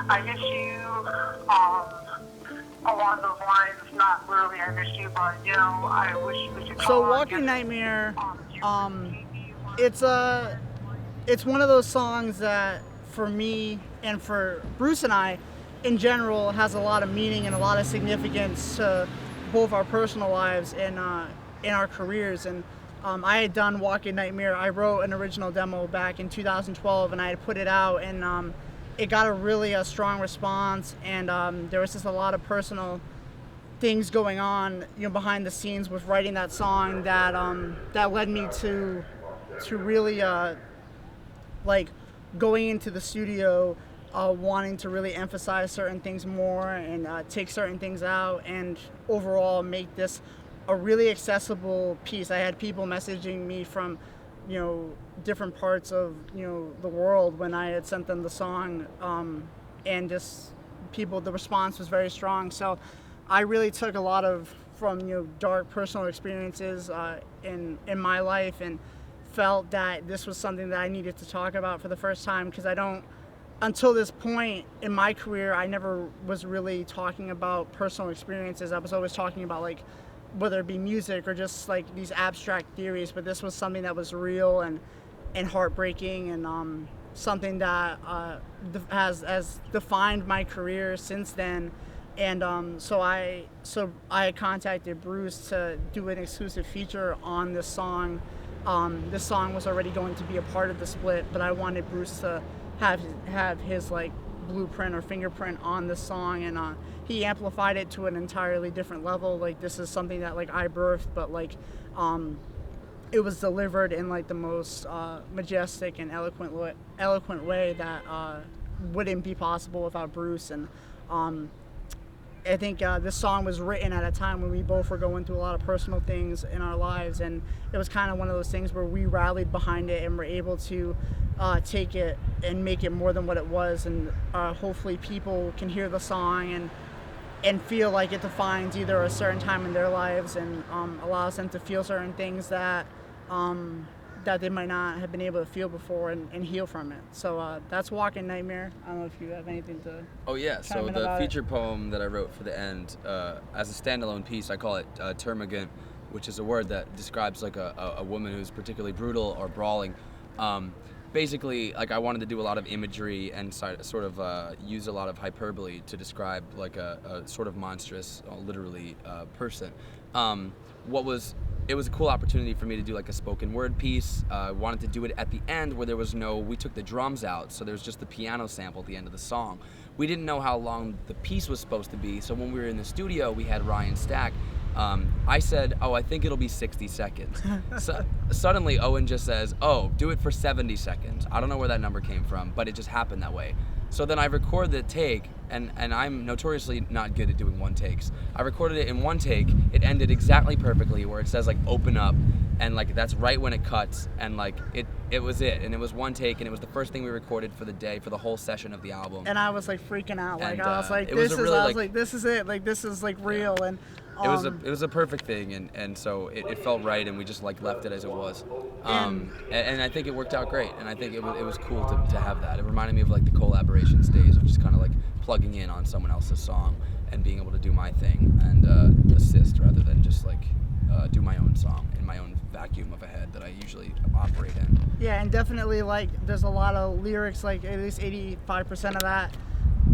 I miss you. Along those lines, not really I miss you, but I wish we could. So Walking Nightmare, it's one of those songs that for me and for Bruce and I, in general, has a lot of meaning and a lot of significance to both our personal lives and in our careers. And I had done Walking Nightmare. I wrote an original demo back in 2012, and I had put it out, and it got a strong response. And there was just a lot of personal things going on, behind the scenes with writing that song that led me to really like going into the studio, wanting to really emphasize certain things more and take certain things out, and overall make this a really accessible piece. I had people messaging me from different parts of the world when I had sent them the song, and just the response was very strong. So I really took a lot from dark personal experiences in my life, and felt that this was something that I needed to talk about for the first time, because until this point in my career, I never was really talking about personal experiences. I was always talking about whether it be music or just these abstract theories, but this was something that was real and heartbreaking, and something that has defined my career since then. And so I contacted Bruce to do an exclusive feature on this song. This song was already going to be a part of the split, but I wanted Bruce to have his blueprint or fingerprint on the song, and he amplified it to an entirely different level. This is something that I birthed, but it was delivered in the most majestic and eloquent way that wouldn't be possible without Bruce. And I think this song was written at a time when we both were going through a lot of personal things in our lives, and it was kind of one of those things where we rallied behind it and were able to take it and make it more than what it was. And hopefully people can hear the song and feel like it defines either a certain time in their lives, and allows them to feel certain things that they might not have been able to feel before, and heal from it. So that's Walking Nightmare. I don't know if you have anything to So the feature poem that I wrote for the end, as a standalone piece, I call it termagant, which is a word that describes a woman who's particularly brutal or brawling. Basically, I wanted to do a lot of imagery and sort of use a lot of hyperbole to describe a sort of monstrous, literally, person. It was a cool opportunity for me to do a spoken word piece. I wanted to do it at the end where we took the drums out, so there was just the piano sample at the end of the song. We didn't know how long the piece was supposed to be, so when we were in the studio, we had Ryan Stack. I said, I think it'll be 60 seconds. So, suddenly, Owen just says, do it for 70 seconds. I don't know where that number came from, but it just happened that way. So then I recorded the take, and I'm notoriously not good at doing one takes. I recorded it in one take. It ended exactly perfectly, where it says open up, and that's right when it cuts, and it was it, and it was one take, and it was the first thing we recorded for the day, for the whole session of the album. And I was freaking out, and, I was like, this is it, this is real, and. It was a perfect thing, and so it felt right, and we just left it as it was, and I think it worked out great, and I think it was cool to have that. It reminded me of the collaboration stage of just kind of plugging in on someone else's song and being able to do my thing and assist rather than just do my own song in my own vacuum of a head that I usually operate in. Yeah, and definitely there's a lot of lyrics, at least 85% of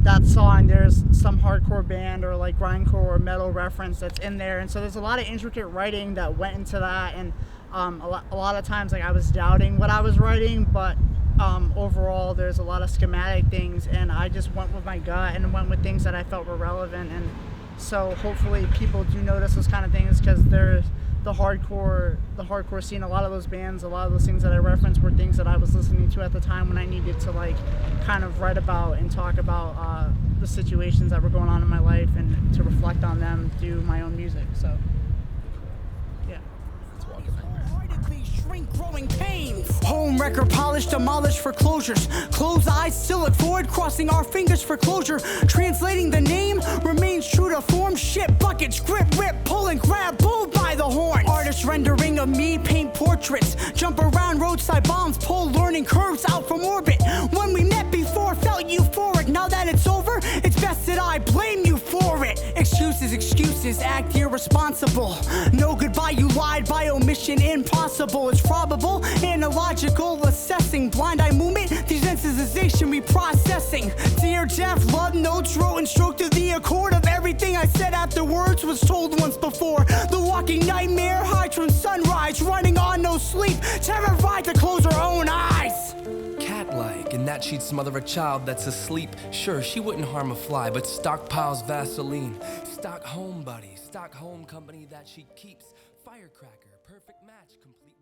that song, there's some hardcore band or grindcore or metal reference that's in there, and so there's a lot of intricate writing that went into that, and a lot of times I was doubting what I was writing, but overall there's a lot of schematic things, and I just went with my gut and went with things that I felt were relevant. And so hopefully people do notice those kind of things, because there's the hardcore scene. A lot of those bands, a lot of those things that I referenced were things that I was listening to at the time when I needed to kind of write about and talk about the situations that were going on in my life, and to reflect on them through my own music. So yeah. Growing pains. Home wrecker, polished, demolished foreclosures. Closed eyes, still look forward, crossing our fingers for closure. Translating the name remains true to form. Shit buckets, grip, rip, pull and grab, bull by the horn. Artist rendering of me, paint portraits. Jump around roadside bombs, pull learning curves out from orbit. When we met before, felt euphoric. Now that it's over, it's best that I blame you for it. Excuses, act irresponsible. No goodbye, you lied by omission, impossible. It's probable, analogical, assessing, blind eye movement, desensitization, reprocessing. Dear Jeff, love notes wrote and stroked to the accord of everything I said afterwards was told once before. The walking nightmare hides from sunrise, running on no sleep, terrified to close her own eyes. Cat-like, in that she'd smother a child that's asleep. Sure, she wouldn't harm a fly, but stockpiles Vaseline. Stock home buddy, stock home company that she keeps. Firecracker, perfect match, complete.